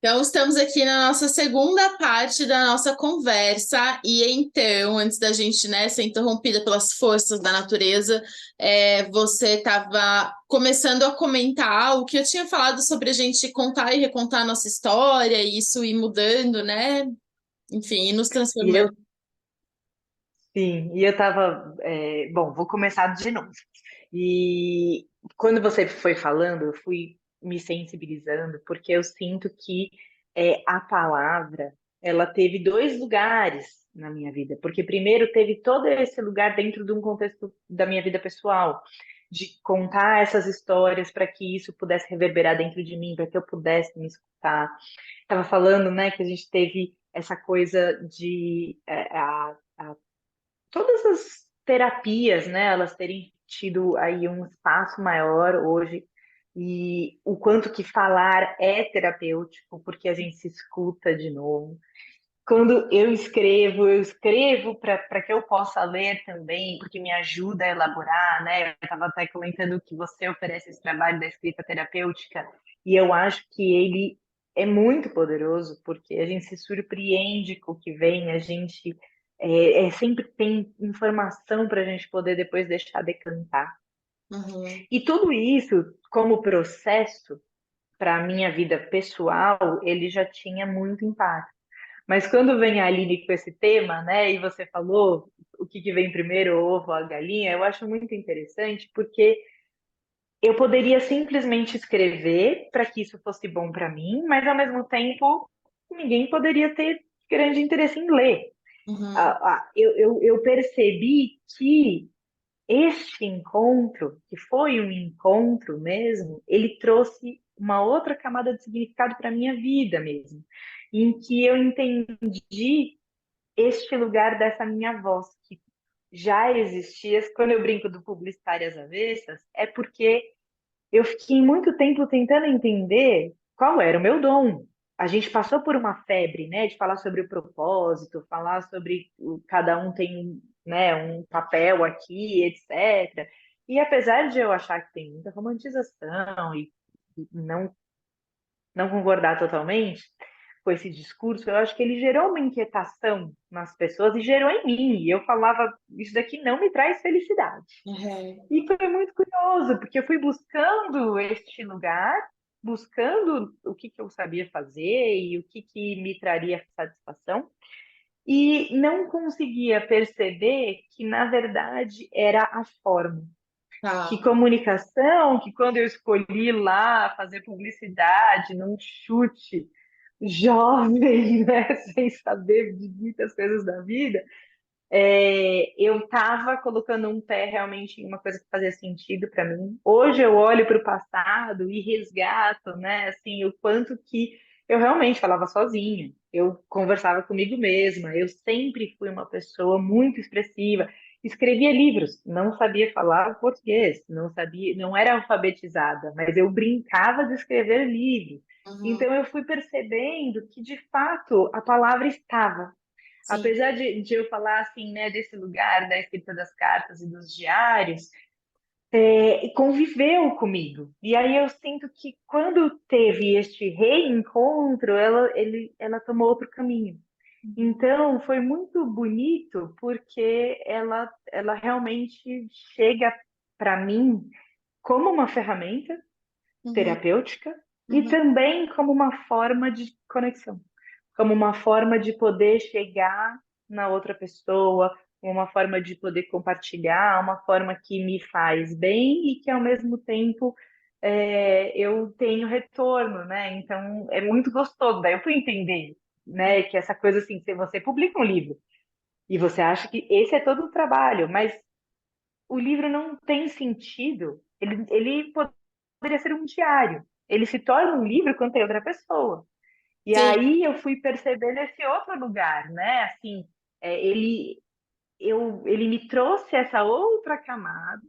Então, estamos aqui na nossa segunda parte da nossa conversa, e então, antes da gente, né, ser interrompida pelas forças da natureza, você estava começando a comentar o que eu tinha falado sobre a gente contar e recontar a nossa história, e isso ir mudando, né? Enfim, e nos E transformando. eu, sim, e eu tava, bom, vou começar de novo. E quando você foi falando, eu fui me sensibilizando, porque eu sinto que a palavra, ela teve dois lugares na minha vida. Porque primeiro teve todo esse lugar dentro de um contexto da minha vida pessoal, de contar essas histórias para que isso pudesse reverberar dentro de mim, para que eu pudesse me escutar. Estava falando, né, que a gente teve essa coisa de todas as terapias, né, elas terem tido aí um espaço maior hoje e o quanto que falar é terapêutico, porque a gente se escuta de novo. Quando eu escrevo para que eu possa ler também, porque me ajuda a elaborar, né? Eu estava até comentando que você oferece esse trabalho da escrita terapêutica, e eu acho que ele é muito poderoso, porque a gente se surpreende com o que vem, a gente sempre tem informação para a gente poder depois deixar decantar. Uhum. E tudo isso, como processo, para a minha vida pessoal, ele já tinha muito impacto. Mas quando vem a Aline com esse tema, né, e você falou o que, que vem primeiro, o ovo ou a galinha, eu acho muito interessante, porque eu poderia simplesmente escrever para que isso fosse bom para mim, mas ao mesmo tempo ninguém poderia ter grande interesse em ler. Uhum. Eu percebi que este encontro, que foi um encontro mesmo, ele trouxe uma outra camada de significado para a minha vida mesmo, em que eu entendi este lugar dessa minha voz, que já existia. Quando eu brinco do Publicitárias Avessas, é porque eu fiquei muito tempo tentando entender qual era o meu dom. A gente passou por uma febre, né, de falar sobre o propósito, falar sobre cada um tem, né, um papel aqui, etc. E apesar de eu achar que tem muita romantização e não concordar totalmente com esse discurso, eu acho que ele gerou uma inquietação nas pessoas e gerou em mim. E eu falava, isso daqui não me traz felicidade. Uhum. E foi muito curioso, porque eu fui buscando este lugar, buscando o que, que eu sabia fazer e o que, que me traria satisfação, e não conseguia perceber que, na verdade, era a forma. Que Tá. comunicação, que quando eu escolhi lá fazer publicidade num chute jovem, né, sem saber de muitas coisas da vida, eu estava colocando um pé realmente em uma coisa que fazia sentido para mim. Hoje eu olho para o passado e resgato, né, assim, o quanto que eu realmente falava sozinha. Eu conversava comigo mesma. Eu sempre fui uma pessoa muito expressiva. Escrevia livros, não sabia falar português, não sabia, não era alfabetizada, mas eu brincava de escrever livros. Uhum. Então eu fui percebendo que de fato a palavra estava. Sim. Apesar de eu falar assim, né, desse lugar da escrita das cartas e dos diários, e conviveu comigo. E aí eu sinto que quando teve este reencontro, ela tomou outro caminho. Então foi muito bonito porque ela realmente chega para mim como uma ferramenta Uhum. terapêutica e Uhum. também como uma forma de conexão, como uma forma de poder chegar na outra pessoa, uma forma de poder compartilhar, uma forma que me faz bem e que ao mesmo tempo eu tenho retorno, né? Então é muito gostoso. Daí eu fui entender, né, que essa coisa assim, se você publica um livro e você acha que esse é todo o trabalho, mas o livro não tem sentido. Ele poderia ser um diário. Ele se torna um livro quando tem outra pessoa. E Sim. aí eu fui percebendo esse outro lugar, né? Assim, ele me trouxe essa outra camada,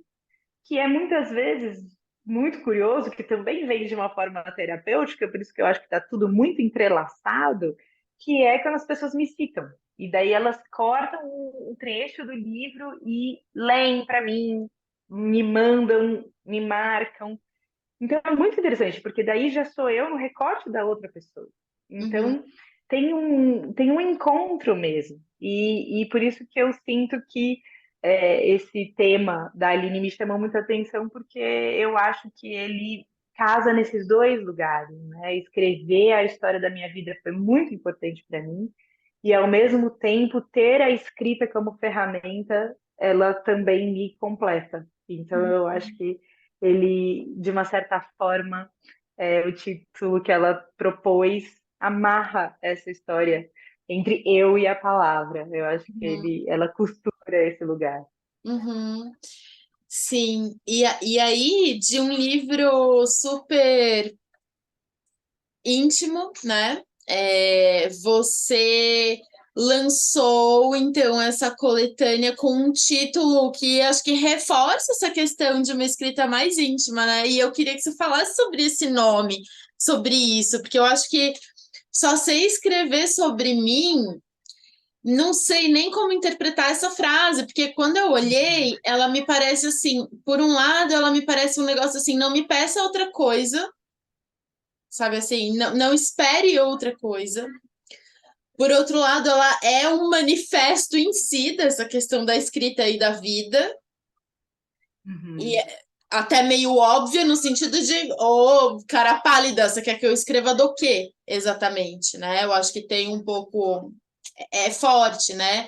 que é muitas vezes muito curioso, que também vem de uma forma terapêutica, por isso que eu acho que está tudo muito entrelaçado, que é quando as pessoas me citam. E daí elas cortam um trecho do livro e leem para mim, me mandam, me marcam. Então é muito interessante, porque daí já sou eu no recorte da outra pessoa. Uhum, Então, tem um encontro mesmo. E por isso que eu sinto que esse tema da Aline me chamou muita atenção, porque eu acho que ele casa nesses dois lugares, né? Escrever a história da minha vida foi muito importante para mim, e ao mesmo tempo ter a escrita como ferramenta, ela também me completa. Então, eu acho que ele, de uma certa forma, o título que ela propôs amarra essa história entre eu e a palavra. Eu acho que uhum, ela costura esse lugar. uhum. Sim, e aí, de um livro super íntimo, né? Você lançou então essa coletânea com um título que acho que reforça essa questão de uma escrita mais íntima, né? E eu queria que você falasse sobre esse nome, sobre isso, porque eu acho que só sei escrever sobre mim, não sei nem como interpretar essa frase, porque quando eu olhei, ela me parece assim, por um lado, ela me parece um negócio assim, não me peça outra coisa, sabe assim, não espere outra coisa. Por outro lado, ela é um manifesto em si dessa questão da escrita e da vida, e Uhum. é até meio óbvia no sentido de, ô, cara pálida, você quer que eu escreva do quê? Exatamente, né? Eu acho que tem um pouco, é forte, né?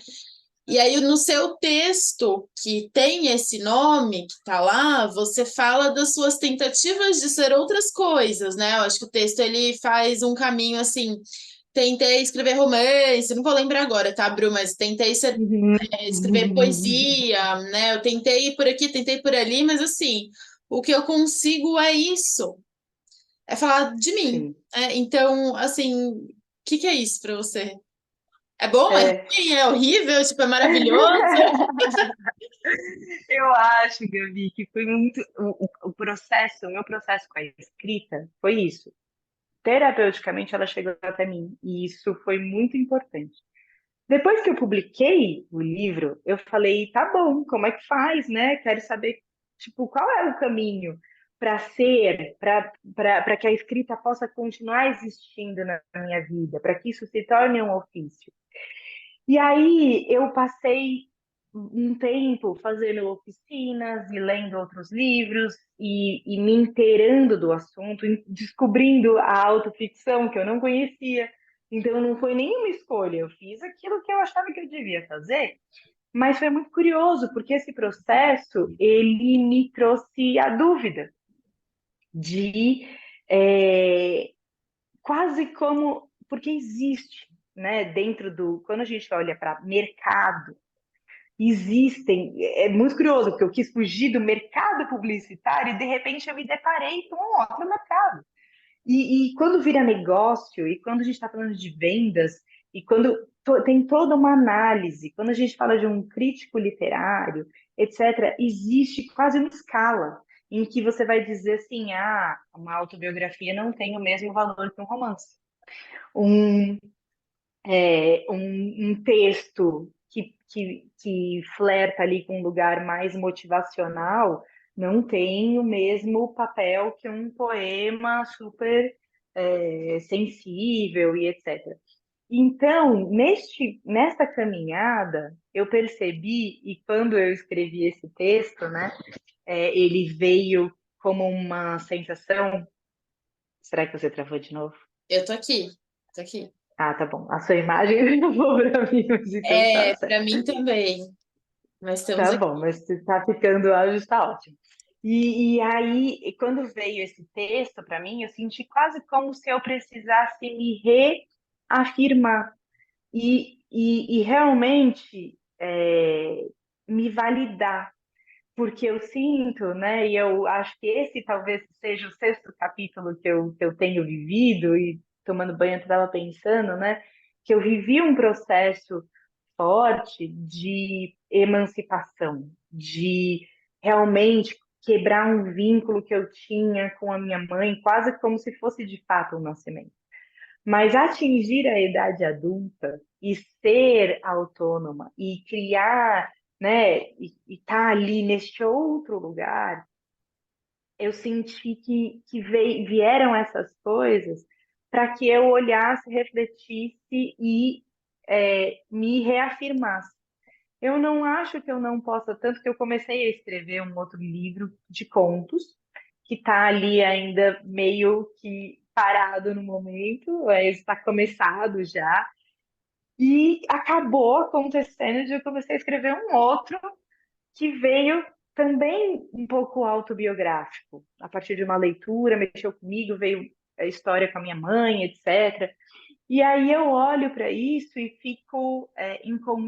E aí, no seu texto, que tem esse nome que tá lá, você fala das suas tentativas de ser outras coisas, né? Eu acho que o texto ele faz um caminho assim. Tentei escrever romance, não vou lembrar agora, tá, Bru? Mas tentei escrever Uhum. poesia, né? Eu tentei ir por aqui, tentei por ali, mas assim, o que eu consigo é isso, é falar de mim. Sim. Então, assim, o que é isso para você? É bom? É É. ruim? É horrível? Tipo, é maravilhoso? Eu acho, Gabi, que foi muito o processo, o meu processo com a escrita foi isso. Terapeuticamente, ela chegou até mim, e isso foi muito importante. Depois que eu publiquei o livro, eu falei, tá bom, como é que faz, né? Quero saber, tipo, qual é o caminho para ser, para que a escrita possa continuar existindo na minha vida, para que isso se torne um ofício. E aí eu passei um tempo fazendo oficinas e lendo outros livros e me inteirando do assunto, descobrindo a autoficção que eu não conhecia. Então não foi nenhuma escolha, eu fiz aquilo que eu achava que eu devia fazer, mas foi muito curioso, porque esse processo, ele me trouxe a dúvida de é, quase como, porque existe, né, dentro do, quando a gente olha para mercado, existem, é muito curioso, porque eu quis fugir do mercado publicitário e de repente eu me deparei com um outro mercado. E quando vira negócio, e quando a gente está falando de vendas, e quando tem toda uma análise, quando a gente fala de um crítico literário, etc., existe quase uma escala em que você vai dizer assim, ah, uma autobiografia não tem o mesmo valor que um romance. Um, um texto que flerta ali com um lugar mais motivacional não tem o mesmo papel que um poema super sensível e etc. Então, nesta caminhada, eu percebi, e quando eu escrevi esse texto, né, ele veio como uma sensação. Será que você travou de novo? Eu tô aqui, tô aqui. Ah, tá bom. A sua imagem não foi para mim, mas então tá É, certo. para mim também. Mas estamos Tá aqui. bom, mas se tá ficando o áudio, está ótimo. E aí, quando veio esse texto para mim, eu senti quase como se eu precisasse me reafirmar e realmente me validar, porque eu sinto, né, e eu acho que esse talvez seja o sexto capítulo que eu tenho vivido, e tomando banho eu estava pensando, né, que eu vivi um processo forte de emancipação, de realmente quebrar um vínculo que eu tinha com a minha mãe, quase como se fosse de fato um nascimento. Mas atingir a idade adulta e ser autônoma e criar, né, e estar ali neste outro lugar, eu senti que vieram essas coisas para que eu olhasse, refletisse e me reafirmasse. Eu não acho que eu não possa, tanto que eu comecei a escrever um outro livro de contos, que está ali ainda meio que parado no momento, está começado já, e acabou acontecendo de eu comecei a escrever um outro que veio também um pouco autobiográfico, a partir de uma leitura, mexeu comigo, veio a história com a minha mãe, etc. E aí eu olho para isso e fico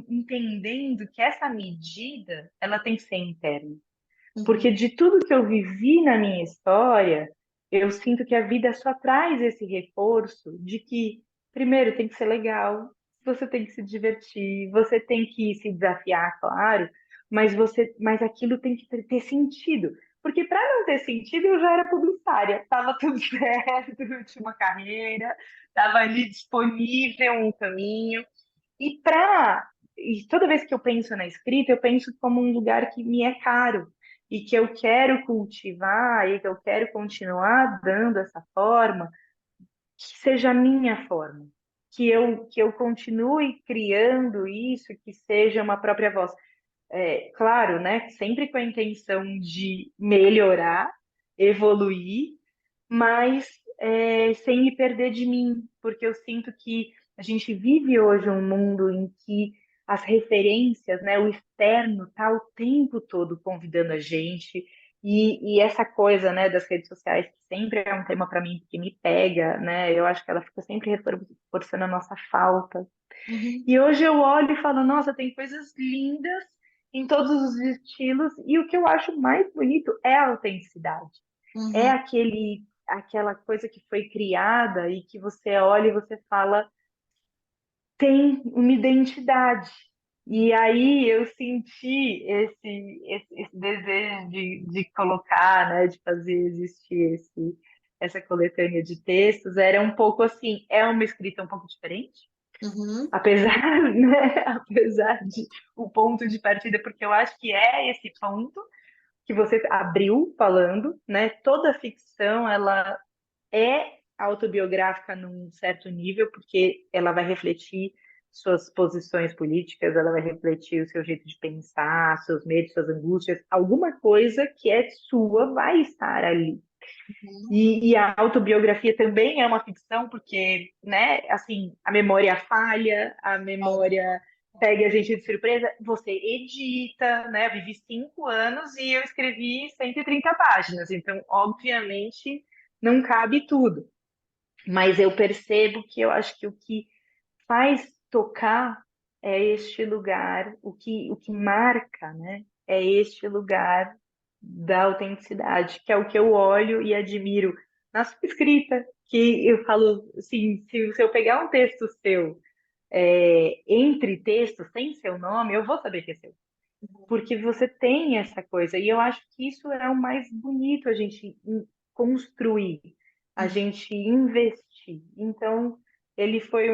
entendendo que essa medida ela tem que ser interna. Porque Uhum. de tudo que eu vivi na minha história, eu sinto que a vida só traz esse reforço de que, primeiro, tem que ser legal, você tem que se divertir, você tem que se desafiar, claro, mas aquilo tem que ter sentido. Porque para não ter sentido, eu já era publicitária, estava tudo certo, eu tinha uma carreira, estava ali disponível um caminho. E toda vez que eu penso na escrita, eu penso como um lugar que me é caro e que eu quero cultivar e que eu quero continuar dando essa forma, que seja a minha forma, que eu continue criando isso, que seja uma própria voz. Claro, né? Sempre com a intenção de melhorar, evoluir, mas sem me perder de mim, porque eu sinto que a gente vive hoje um mundo em que as referências, né, o externo está o tempo todo convidando a gente, e essa coisa, né, das redes sociais, que sempre é um tema para mim que me pega, né, eu acho que ela fica sempre reforçando a nossa falta. Uhum. E hoje eu olho e falo, nossa, tem coisas lindas em todos os estilos, e o que eu acho mais bonito é a autenticidade. É Uhum. aquela coisa que foi criada e que você olha e você fala, tem uma identidade. E aí eu senti esse desejo de colocar, né, de fazer existir essa coletânea de textos. Era um pouco assim, é uma escrita um pouco diferente, Uhum. apesar, né, apesar de o ponto de partida, porque eu acho que é esse ponto que você abriu falando, né? Toda ficção, ela é autobiográfica num certo nível, porque ela vai refletir suas posições políticas, ela vai refletir o seu jeito de pensar, seus medos, suas angústias, alguma coisa que é sua vai estar ali. Uhum. E a autobiografia também é uma ficção, porque, né, assim, a memória falha, a memória pega a gente de surpresa, você edita, né? Eu vivi 5 anos e eu escrevi 130 páginas, então, obviamente, não cabe tudo. Mas eu percebo que eu acho que o que faz tocar é este lugar, o que marca, né? É este lugar da autenticidade, que é o que eu olho e admiro na sua escrita, que eu falo assim, se eu pegar um texto seu entre textos sem seu nome, eu vou saber que é seu, porque você tem essa coisa, e eu acho que isso é o mais bonito a gente construir, a gente investir. Então, ele foi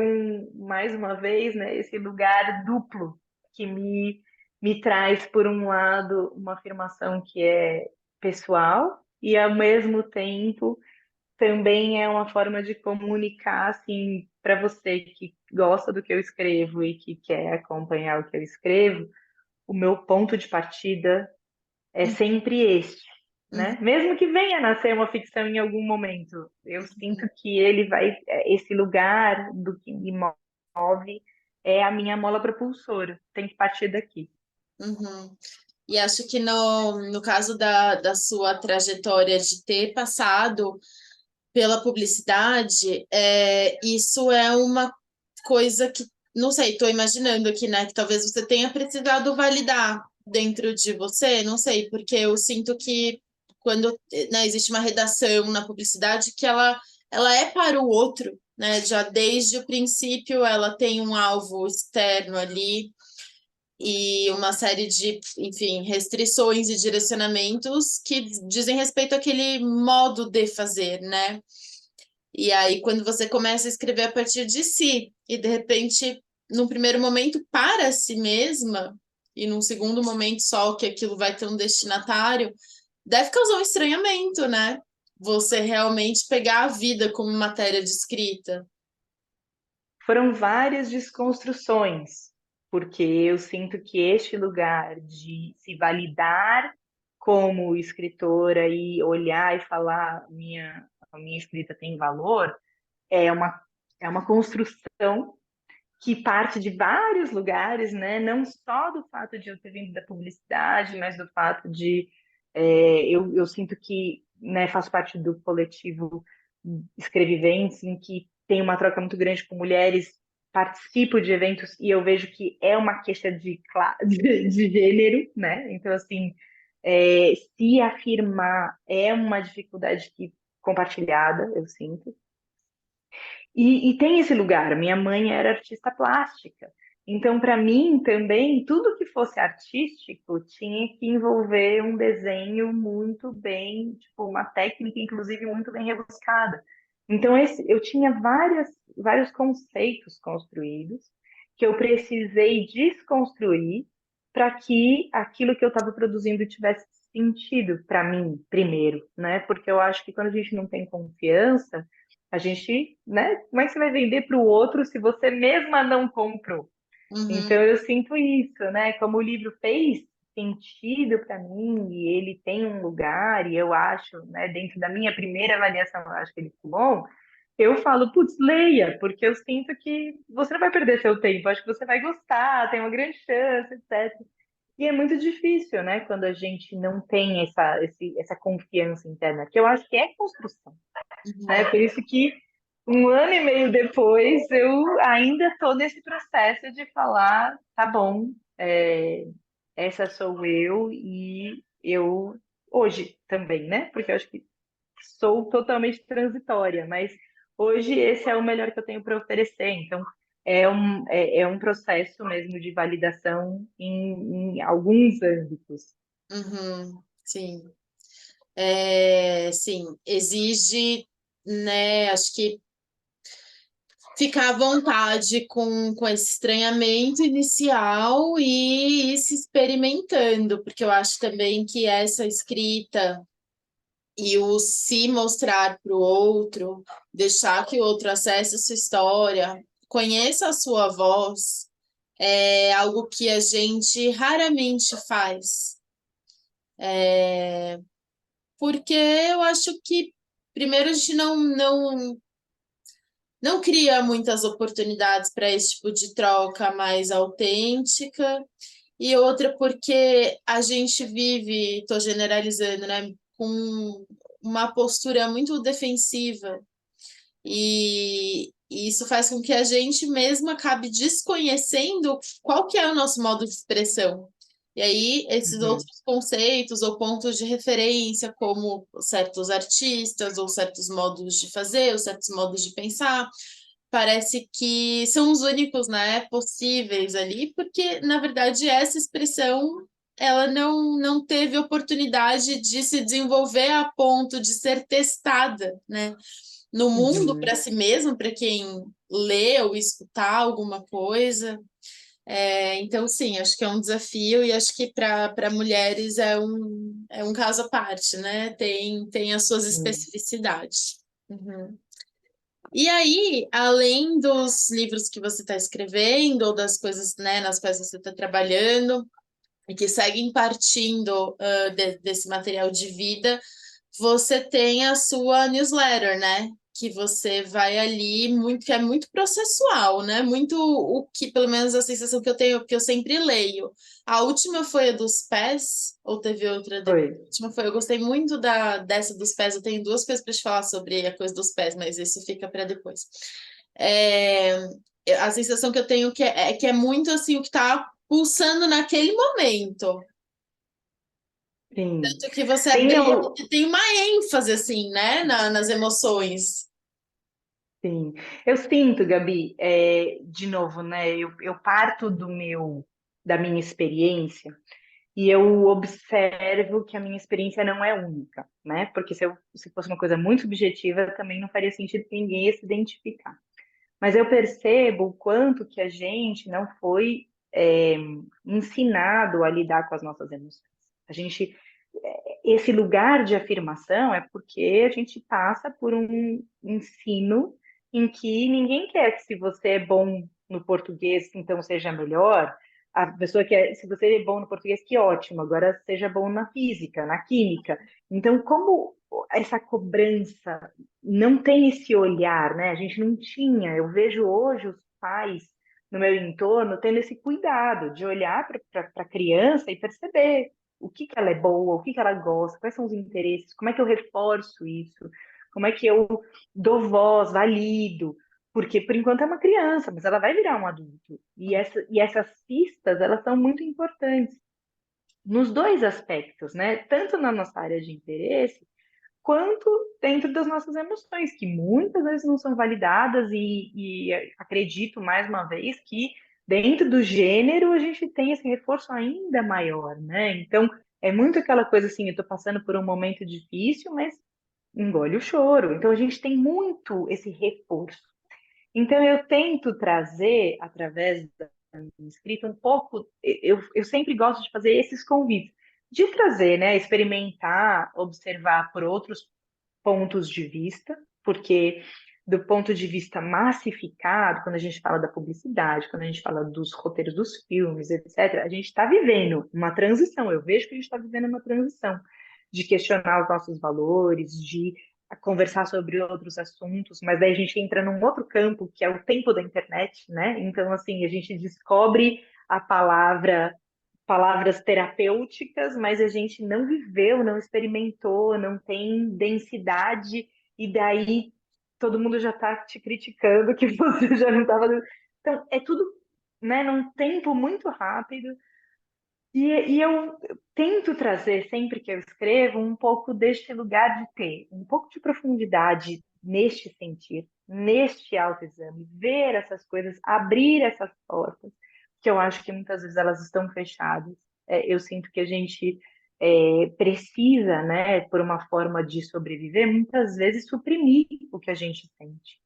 mais uma vez, né, esse lugar duplo que me traz, por um lado, uma afirmação que é pessoal e, ao mesmo tempo, também é uma forma de comunicar, assim, para você que gosta do que eu escrevo e que quer acompanhar o que eu escrevo, o meu ponto de partida é Uhum. sempre este, Uhum. né? Mesmo que venha a nascer uma ficção em algum momento, eu sinto que ele vai, esse lugar do que me move é a minha mola propulsora, tem que partir daqui. Uhum. E acho que no caso da sua trajetória de ter passado pela publicidade, isso é uma coisa que, não sei, estou imaginando aqui, né, que talvez você tenha precisado validar dentro de você, não sei, porque eu sinto que quando, né, existe uma redação na publicidade que ela é para o outro, né, já desde o princípio ela tem um alvo externo ali, e uma série de, enfim, restrições e direcionamentos que dizem respeito àquele modo de fazer, né? E aí, quando você começa a escrever a partir de si, e de repente, num primeiro momento, para si mesma, e num segundo momento só que aquilo vai ter um destinatário, deve causar um estranhamento, né? você realmente pegar a vida como matéria de escrita? Foram várias desconstruções, porque eu sinto que este lugar de se validar como escritora e olhar e falar a minha escrita tem valor é é uma construção que parte de vários lugares, né? Não só do fato de eu ter vindo da publicidade, mas do fato de eu sinto que, né, faço parte do coletivo Escreviventes, em que tem uma troca muito grande com mulheres, participo de eventos e eu vejo que é uma queixa de gênero, né? Então, assim, se afirmar é uma dificuldade compartilhada, eu sinto. E tem esse lugar. Minha mãe era artista plástica. Então, para mim também, tudo que fosse artístico tinha que envolver um desenho muito bem, tipo, uma técnica, inclusive, muito bem rebuscada. Então, eu tinha vários conceitos construídos que eu precisei desconstruir para que aquilo que eu estava produzindo tivesse sentido para mim primeiro, né? Porque eu acho que quando a gente não tem confiança, a gente, né? Como é que você vai vender para o outro se você mesma não comprou? Então Uhum, eu sinto isso, né? Como o livro fez sentido para mim e ele tem um lugar e eu acho, né? Dentro da minha primeira avaliação, eu acho que ele ficou bom. Eu falo, putz, leia, porque eu sinto que você não vai perder seu tempo, acho que você vai gostar, tem uma grande chance, etc. E é muito difícil, né, quando a gente não tem essa confiança interna, que eu acho que é construção, né? uhum. Por isso que um ano e meio depois eu ainda estou nesse processo de falar, tá bom, essa sou eu e eu hoje também, né? Porque eu acho que sou totalmente transitória, mas hoje esse é o melhor que eu tenho para oferecer. Então é um processo mesmo de validação em alguns âmbitos. Uhum, sim. Sim, exige, né, acho que ficar à vontade com esse estranhamento inicial e ir se experimentando, porque eu acho também que essa escrita e o se mostrar para o outro, deixar que o outro acesse a sua história, conheça a sua voz, é algo que a gente raramente faz. Porque eu acho que, primeiro, a gente não cria muitas oportunidades para esse tipo de troca mais autêntica, e outra, porque a gente vive, estou generalizando, né, com uma postura muito defensiva, e isso faz com que a gente mesmo acabe desconhecendo qual que é o nosso modo de expressão. E aí, esses Uhum. outros conceitos ou pontos de referência, como certos artistas, ou certos modos de fazer, ou certos modos de pensar, parece que são os únicos, né, possíveis ali, porque, na verdade, essa expressão ela não teve oportunidade de se desenvolver a ponto de ser testada, né? No mundo Uhum. para si mesmo, para quem lê ou escutar alguma coisa. Então, sim, acho que é um desafio e acho que para mulheres é um caso à parte, né? Tem as suas Sim. especificidades. Uhum. E aí, além dos livros que você está escrevendo, ou das coisas, né, nas quais você está trabalhando, e que seguem partindo desse material de vida, você tem a sua newsletter, né? Que você vai ali, muito, que é muito processual, né? Muito o que, pelo menos a sensação que eu tenho, porque eu sempre leio. A última foi a dos pés, ou teve outra depois? Foi. A última foi, eu gostei muito dessa dos pés. Eu tenho duas coisas para te falar sobre a coisa dos pés, mas isso fica para depois. É, a sensação que eu tenho que é muito assim o que está pulsando naquele momento. Sim. Tanto que você Tem abria o, e tem uma ênfase, assim, né, nas emoções. Sim, eu sinto, Gabi, de novo, né? Eu parto da minha experiência e eu observo que a minha experiência não é única, né? Porque se fosse uma coisa muito subjetiva, também não faria sentido que ninguém ia se identificar. Mas eu percebo o quanto que a gente não foi, ensinado a lidar com as nossas emoções. A gente esse lugar de afirmação é porque a gente passa por um ensino em que ninguém quer que se você é bom no português, então seja melhor. A pessoa quer, se você é bom no português, que ótimo, agora seja bom na física, na química. Então, como essa cobrança não tem esse olhar, né? A gente não tinha. Eu vejo hoje os pais no meu entorno tendo esse cuidado de olhar para a criança e perceber o que que ela é boa, o que que ela gosta, quais são os interesses, como é que eu reforço isso, como é que eu dou voz, valido, porque por enquanto é uma criança, mas ela vai virar um adulto. E essas pistas, elas são muito importantes nos dois aspectos, né? Tanto na nossa área de interesse, quanto dentro das nossas emoções, que muitas vezes não são validadas, e acredito mais uma vez que dentro do gênero a gente tem esse reforço ainda maior, né? Então é muito aquela coisa assim, eu tô passando por um momento difícil, mas engole o choro. Então a gente tem muito esse reforço. Então eu tento trazer através escrita um pouco, eu sempre gosto de fazer esses convites, de trazer, né, experimentar, observar por outros pontos de vista, porque do ponto de vista massificado, quando a gente fala da publicidade, quando a gente fala dos roteiros dos filmes, etc., a gente está vivendo uma transição. Eu vejo que a gente está vivendo uma transição de questionar os nossos valores, de conversar sobre outros assuntos, mas daí a gente entra num outro campo, que é o tempo da internet, né? Então, assim, a gente descobre a palavras terapêuticas, mas a gente não viveu, não experimentou, não tem densidade, e daí todo mundo já está te criticando que você já não estava. Então, é tudo, né, num tempo muito rápido, e eu tento trazer, sempre que eu escrevo, um pouco deste lugar de ter um pouco de profundidade neste sentir, neste autoexame, ver essas coisas, abrir essas portas, que eu acho que muitas vezes elas estão fechadas. Eu sinto que a gente precisa, né, por uma forma de sobreviver, muitas vezes suprimir o que a gente sente.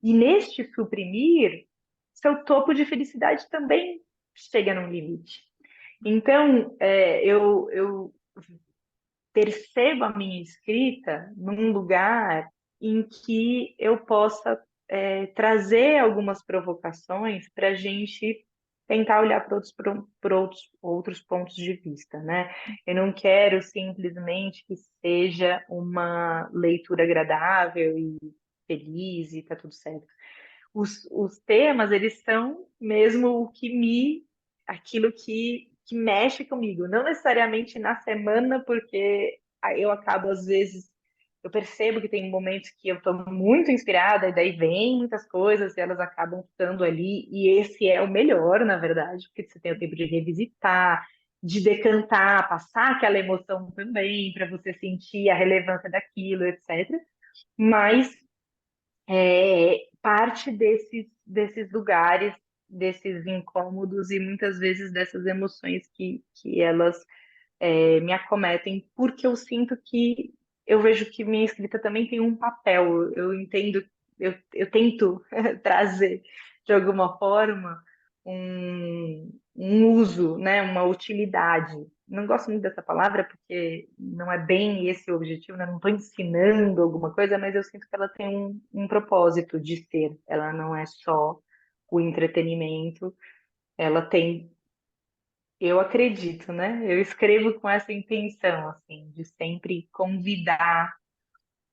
E neste suprimir, seu topo de felicidade também chega num limite. Então, eu percebo a minha escrita num lugar em que eu possa trazer algumas provocações para a gente tentar olhar para outros pontos de vista, né? Eu não quero simplesmente que seja uma leitura agradável e feliz e tá tudo certo. Os temas, eles são mesmo o que aquilo que mexe comigo, não necessariamente na semana, porque eu acabo, às vezes, eu percebo que tem momentos que eu estou muito inspirada, e daí vem muitas coisas e elas acabam ficando ali, e esse é o melhor, na verdade, porque você tem o tempo de revisitar, de decantar, passar aquela emoção também, para você sentir a relevância daquilo, etc. Mas parte desses lugares, desses incômodos e muitas vezes dessas emoções que elas me acometem, porque eu sinto que eu vejo que minha escrita também tem um papel. Eu entendo, eu tento trazer de alguma forma um uso, né, uma utilidade. Não gosto muito dessa palavra porque não é bem esse o objetivo, né? Não estou ensinando alguma coisa, mas eu sinto que ela tem um propósito de ser. Ela não é só o entretenimento, ela tem, eu acredito, né? Eu escrevo com essa intenção, assim, de sempre convidar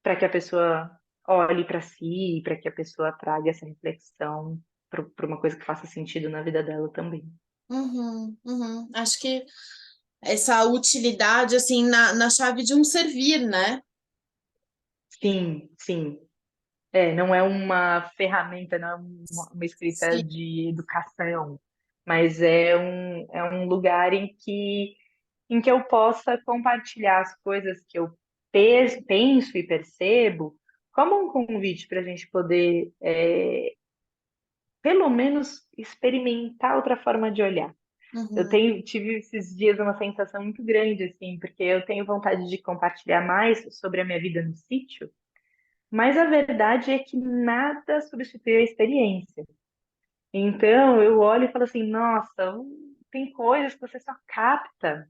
para que a pessoa olhe para si, para que a pessoa traga essa reflexão para uma coisa que faça sentido na vida dela também. Uhum, uhum. Acho que essa utilidade, assim, na chave de um servir, né? Sim, sim. Não é uma ferramenta, não é uma escrita Sim. de educação, mas é um lugar em que eu possa compartilhar as coisas que eu penso e percebo, como um convite para a gente poder, pelo menos, experimentar outra forma de olhar. Uhum, Tive esses dias uma sensação muito grande, assim, porque eu tenho vontade de compartilhar mais sobre a minha vida no sítio, mas a verdade é que nada substitui a experiência. Então, eu olho e falo assim, nossa, tem coisas que você só capta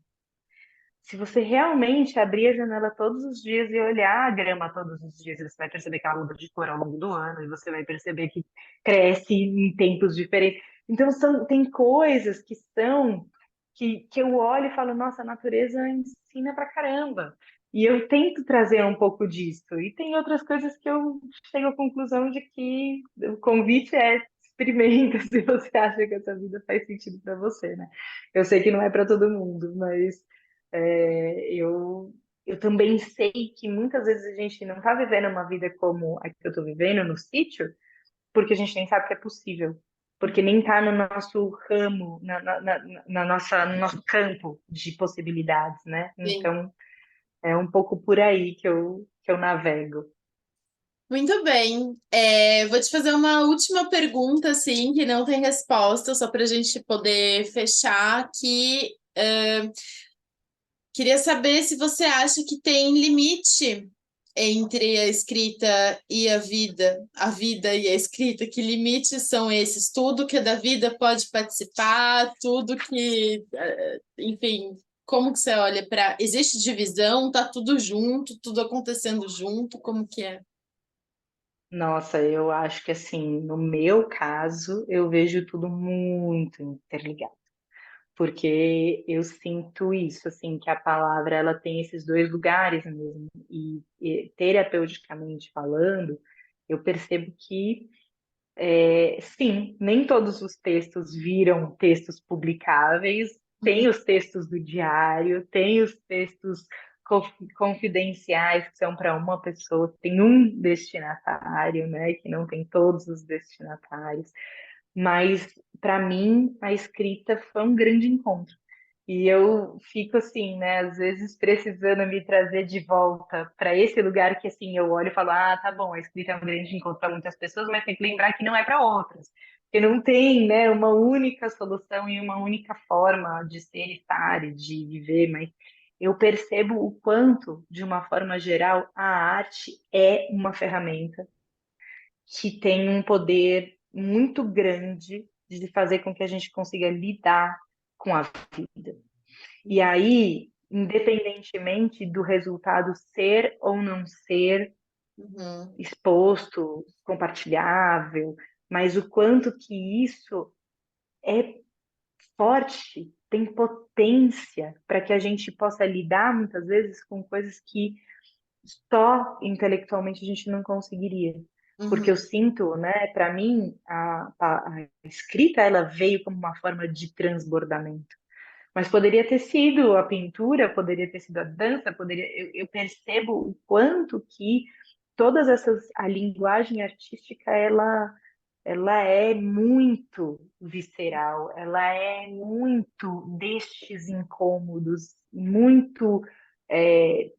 se você realmente abrir a janela todos os dias e olhar a grama todos os dias, você vai perceber que ela muda de cor ao longo do ano, e você vai perceber que cresce em tempos diferentes. Então, tem coisas que eu olho e falo, nossa, a natureza ensina pra caramba. E eu tento trazer um pouco disso. E tem outras coisas que eu chego à conclusão de que o convite é experimenta se você acha que essa vida faz sentido para você, né? Eu sei que não é para todo mundo, mas eu também sei que muitas vezes a gente não está vivendo uma vida como a que eu estou vivendo no sítio, porque a gente nem sabe que é possível, porque nem está no nosso ramo, no nosso campo de possibilidades, né? Sim. Então, é um pouco por aí que eu navego. Muito bem. Vou te fazer uma última pergunta, assim, que não tem resposta, só para a gente poder fechar aqui. Queria saber se você acha que tem limite entre a escrita e a vida e a escrita. Que limites são esses? Tudo que é da vida pode participar, tudo que, enfim, como que você olha para... Existe divisão? Tá tudo junto, tudo acontecendo junto? Como que é? Nossa, eu acho que assim, no meu caso, eu vejo tudo muito interligado, porque eu sinto isso, assim, que a palavra ela tem esses dois lugares mesmo, e terapeuticamente falando, eu percebo que sim, nem todos os textos viram textos publicáveis, tem os textos do diário, tem os textos confidenciais que são para uma pessoa, tem um destinatário, né, que não tem todos os destinatários, mas para mim a escrita foi um grande encontro. E eu fico assim, né, às vezes precisando me trazer de volta para esse lugar que assim eu olho e falo, ah, tá bom, a escrita é um grande encontro para muitas pessoas, mas tem que lembrar que não é para outras, que não tem, né, uma única solução e uma única forma de ser, estar e de viver, mas eu percebo o quanto, de uma forma geral, a arte é uma ferramenta que tem um poder muito grande de fazer com que a gente consiga lidar com a vida. E aí, independentemente do resultado ser ou não ser Uhum, exposto, compartilhável, mas o quanto que isso é forte, tem potência para que a gente possa lidar muitas vezes com coisas que só intelectualmente a gente não conseguiria. Porque uhum, eu sinto, né, para mim, a escrita ela veio como uma forma de transbordamento. Mas poderia ter sido a pintura, poderia ter sido a dança, poderia. Eu percebo o quanto que todas essas a linguagem artística ela é muito visceral, ela é muito destes incômodos, muito é,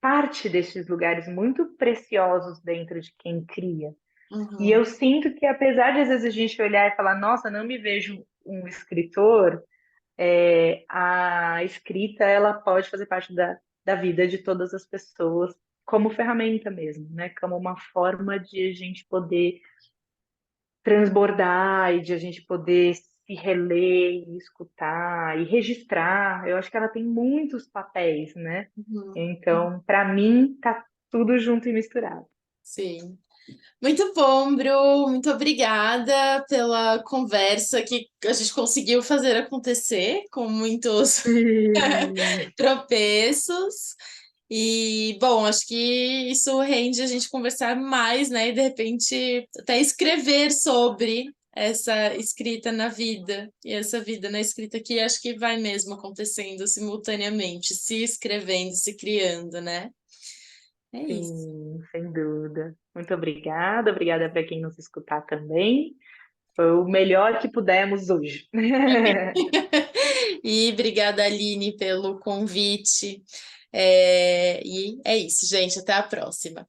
parte destes lugares muito preciosos dentro de quem cria. E uhum. eu sinto que apesar de às vezes a gente olhar e falar, nossa, não me vejo um escritor, a escrita ela pode fazer parte da vida de todas as pessoas como ferramenta mesmo, né? Como uma forma de a gente poder transbordar e de a gente poder se reler e escutar e registrar. Eu acho que ela tem muitos papéis, né? Uhum. Então, para mim, tá tudo junto e misturado. Sim. Muito bom, Bru. Muito obrigada pela conversa que a gente conseguiu fazer acontecer com muitos Sim. tropeços. E, bom, acho que isso rende a gente conversar mais, né? E de repente até escrever sobre essa escrita na vida e essa vida na escrita que acho que vai mesmo acontecendo simultaneamente, se escrevendo, se criando, né? É isso. Sim, sem dúvida. Muito obrigada, obrigada para quem nos escutar também. Foi o melhor que pudemos hoje. E obrigada, Aline, pelo convite. E é isso, gente. Até a próxima.